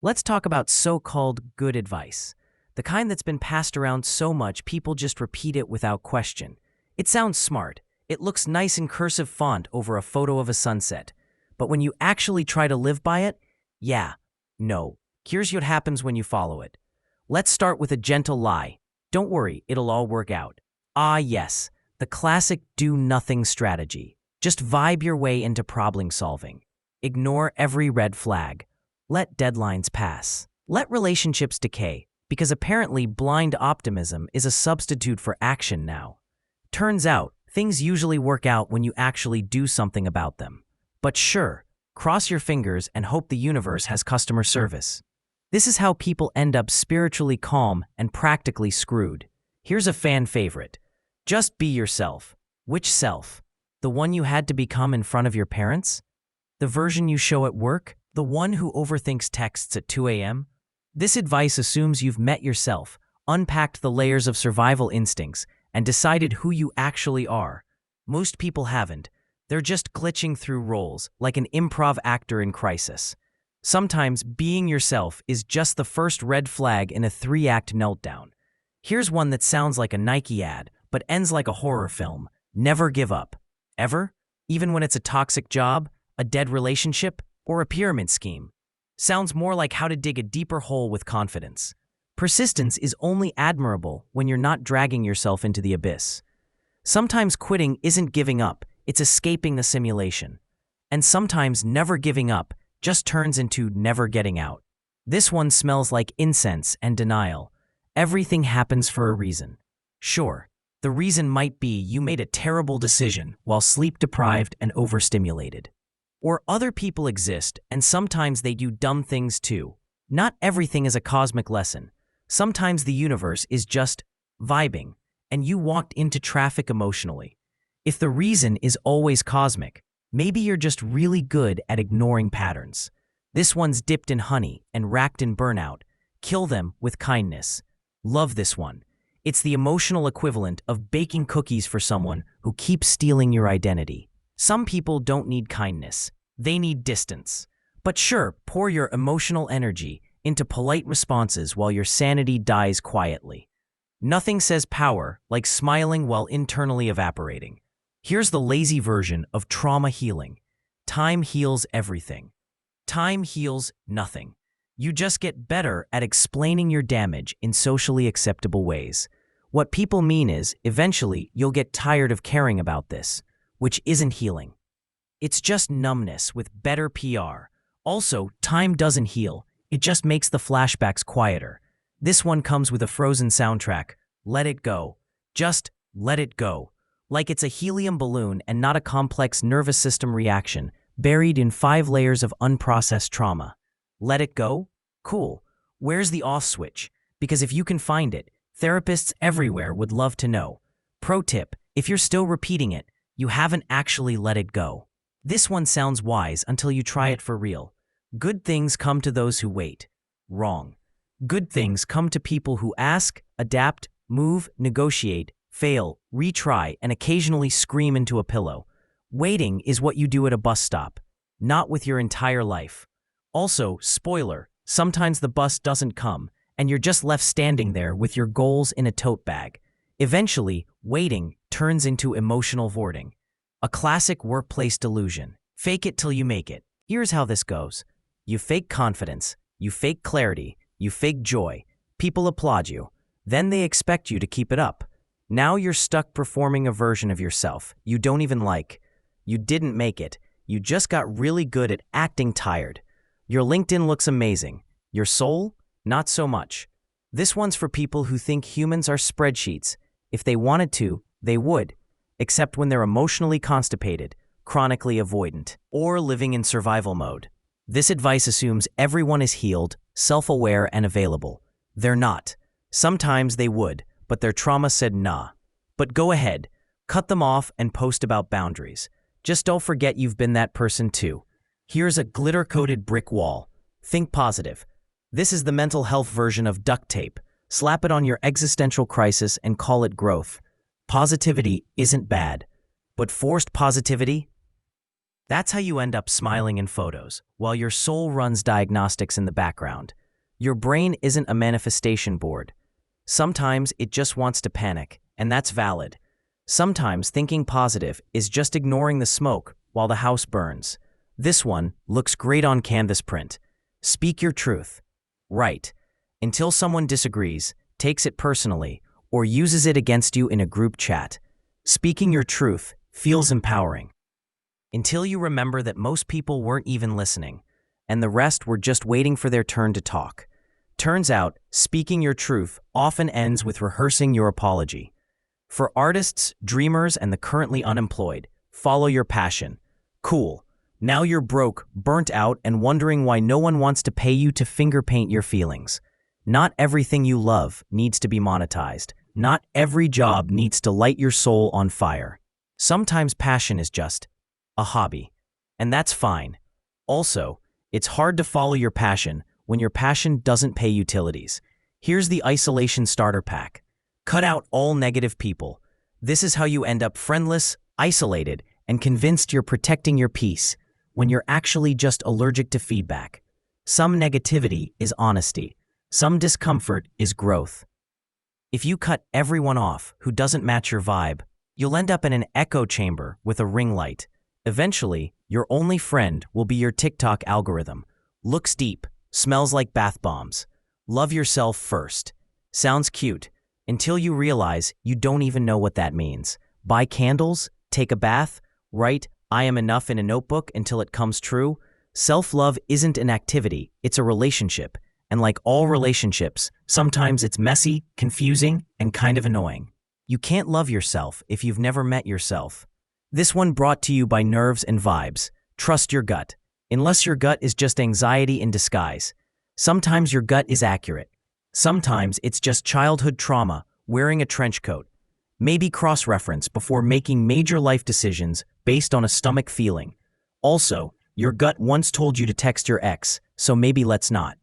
Let's talk about so-called good advice. The kind that's been passed around so much people just repeat it without question. It sounds smart. It looks nice in cursive font over a photo of a sunset. But when you actually try to live by it, no. Here's what happens when you follow it. Let's start with a gentle lie. Don't worry, it'll all work out. Ah, yes, the classic do-nothing strategy. Just vibe your way into problem solving. Ignore every red flag. Let deadlines pass. Let relationships decay, because apparently blind optimism is a substitute for action now. Turns out, things usually work out when you actually do something about them. But sure, cross your fingers and hope the universe has customer service. This is how people end up spiritually calm and practically screwed. Here's a fan favorite. Just be yourself. Which self? The one you had to become in front of your parents? The version you show at work? The one who overthinks texts at 2 a.m.? This advice assumes you've met yourself, unpacked the layers of survival instincts, and decided who you actually are. Most people haven't. They're just glitching through roles, like an improv actor in crisis. Sometimes being yourself is just the first red flag in a 3-act meltdown. Here's one that sounds like a Nike ad, but ends like a horror film. Never give up. Ever? Even when it's a toxic job, a dead relationship, or a pyramid scheme. Sounds more like how to dig a deeper hole with confidence. Persistence is only admirable when you're not dragging yourself into the abyss. Sometimes quitting isn't giving up, it's escaping the simulation. And sometimes never giving up just turns into never getting out. This one smells like incense and denial. Everything happens for a reason. Sure, the reason might be you made a terrible decision while sleep-deprived and overstimulated. Or other people exist, and sometimes they do dumb things too. Not everything is a cosmic lesson. Sometimes the universe is just vibing, and you walked into traffic emotionally. If the reason is always cosmic, maybe you're just really good at ignoring patterns. This one's dipped in honey and racked in burnout. Kill them with kindness. Love this one. It's the emotional equivalent of baking cookies for someone who keeps stealing your identity. Some people don't need kindness. They need distance. But sure, pour your emotional energy into polite responses while your sanity dies quietly. Nothing says power like smiling while internally evaporating. Here's the lazy version of trauma healing. Time heals everything. Time heals nothing. You just get better at explaining your damage in socially acceptable ways. What people mean is, eventually, you'll get tired of caring about this, which isn't healing. It's just numbness with better PR. Also, time doesn't heal. It just makes the flashbacks quieter. This one comes with a Frozen soundtrack. Let it go. Just let it go. Like it's a helium balloon and not a complex nervous system reaction, buried in 5 layers of unprocessed trauma. Let it go? Cool. Where's the off switch? Because if you can find it, therapists everywhere would love to know. Pro tip, if you're still repeating it, you haven't actually let it go. This one sounds wise until you try it for real. Good things come to those who wait. Wrong. Good things come to people who ask, adapt, move, negotiate, fail, retry, and occasionally scream into a pillow. Waiting is what you do at a bus stop, not with your entire life. Also, spoiler, sometimes the bus doesn't come, and you're just left standing there with your goals in a tote bag. Eventually, waiting turns into emotional voiding. A classic workplace delusion. Fake it till you make it. Here's how this goes. You fake confidence, you fake clarity, you fake joy. People applaud you. Then they expect you to keep it up. Now you're stuck performing a version of yourself you don't even like. You didn't make it. You just got really good at acting tired. Your LinkedIn looks amazing. Your soul? Not so much. This one's for people who think humans are spreadsheets. If they wanted to, they would. Except when they're emotionally constipated, chronically avoidant, or living in survival mode. This advice assumes everyone is healed, self-aware, and available. They're not. Sometimes they would, but their trauma said nah. But go ahead, cut them off and post about boundaries. Just don't forget you've been that person too. Here's a glitter-coated brick wall. Think positive. This is the mental health version of duct tape. Slap it on your existential crisis and call it growth. Positivity isn't bad, but forced positivity? That's how you end up smiling in photos, while your soul runs diagnostics in the background. Your brain isn't a manifestation board. Sometimes it just wants to panic, and that's valid. Sometimes thinking positive is just ignoring the smoke while the house burns. This one looks great on canvas print. Speak your truth. Right. Until someone disagrees, takes it personally, or uses it against you in a group chat. Speaking your truth feels empowering. Until you remember that most people weren't even listening, and the rest were just waiting for their turn to talk. Turns out, speaking your truth often ends with rehearsing your apology. For artists, dreamers, and the currently unemployed, follow your passion. Cool. Now you're broke, burnt out, and wondering why no one wants to pay you to finger paint your feelings. Not everything you love needs to be monetized. Not every job needs to light your soul on fire. Sometimes passion is just a hobby, and that's fine. Also, it's hard to follow your passion when your passion doesn't pay utilities. Here's the isolation starter pack. Cut out all negative people. This is how you end up friendless, isolated, and convinced you're protecting your peace when you're actually just allergic to feedback. Some negativity is honesty. Some discomfort is growth. If you cut everyone off who doesn't match your vibe, you'll end up in an echo chamber with a ring light. Eventually, your only friend will be your TikTok algorithm. Looks deep, smells like bath bombs. Love yourself first. Sounds cute, until you realize you don't even know what that means. Buy candles, take a bath, write "I am enough" in a notebook until it comes true. Self-love isn't an activity, it's a relationship. And like all relationships, sometimes it's messy, confusing, and kind of annoying. You can't love yourself if you've never met yourself. This one brought to you by Nerves and Vibes. Trust your gut. Unless your gut is just anxiety in disguise. Sometimes your gut is accurate. Sometimes it's just childhood trauma, wearing a trench coat. Maybe cross-reference before making major life decisions based on a stomach feeling. Also, your gut once told you to text your ex, so maybe let's not.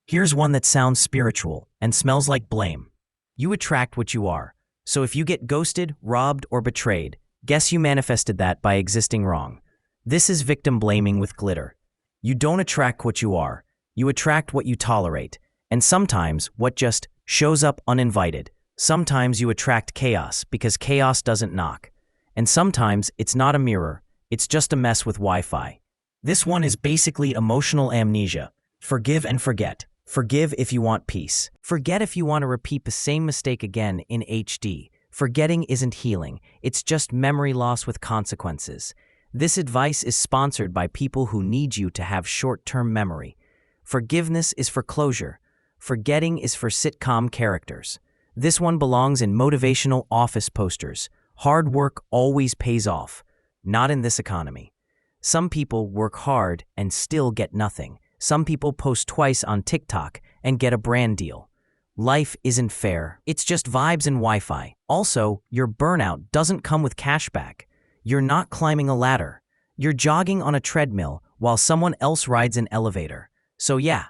Here's one that sounds spiritual and smells like blame. You attract what you are. So if you get ghosted, robbed, or betrayed, guess you manifested that by existing wrong. This is victim blaming with glitter. You don't attract what you are. You attract what you tolerate. And sometimes what just shows up uninvited. Sometimes you attract chaos because chaos doesn't knock. And sometimes it's not a mirror. It's just a mess with Wi-Fi. This one is basically emotional amnesia. Forgive and forget. Forgive if you want peace. Forget if you want to repeat the same mistake again in HD. Forgetting isn't healing. It's just memory loss with consequences. This advice is sponsored by people who need you to have short-term memory. Forgiveness is for closure. Forgetting is for sitcom characters. This one belongs in motivational office posters. Hard work always pays off. Not in this economy. Some people work hard and still get nothing. Some people post twice on TikTok and get a brand deal. Life isn't fair. It's just vibes and Wi-Fi. Also, your burnout doesn't come with cashback. You're not climbing a ladder. You're jogging on a treadmill while someone else rides an elevator. So yeah,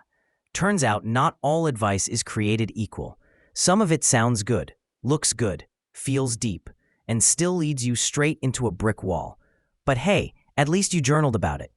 turns out not all advice is created equal. Some of it sounds good, looks good, feels deep, and still leads you straight into a brick wall. But hey, at least you journaled about it.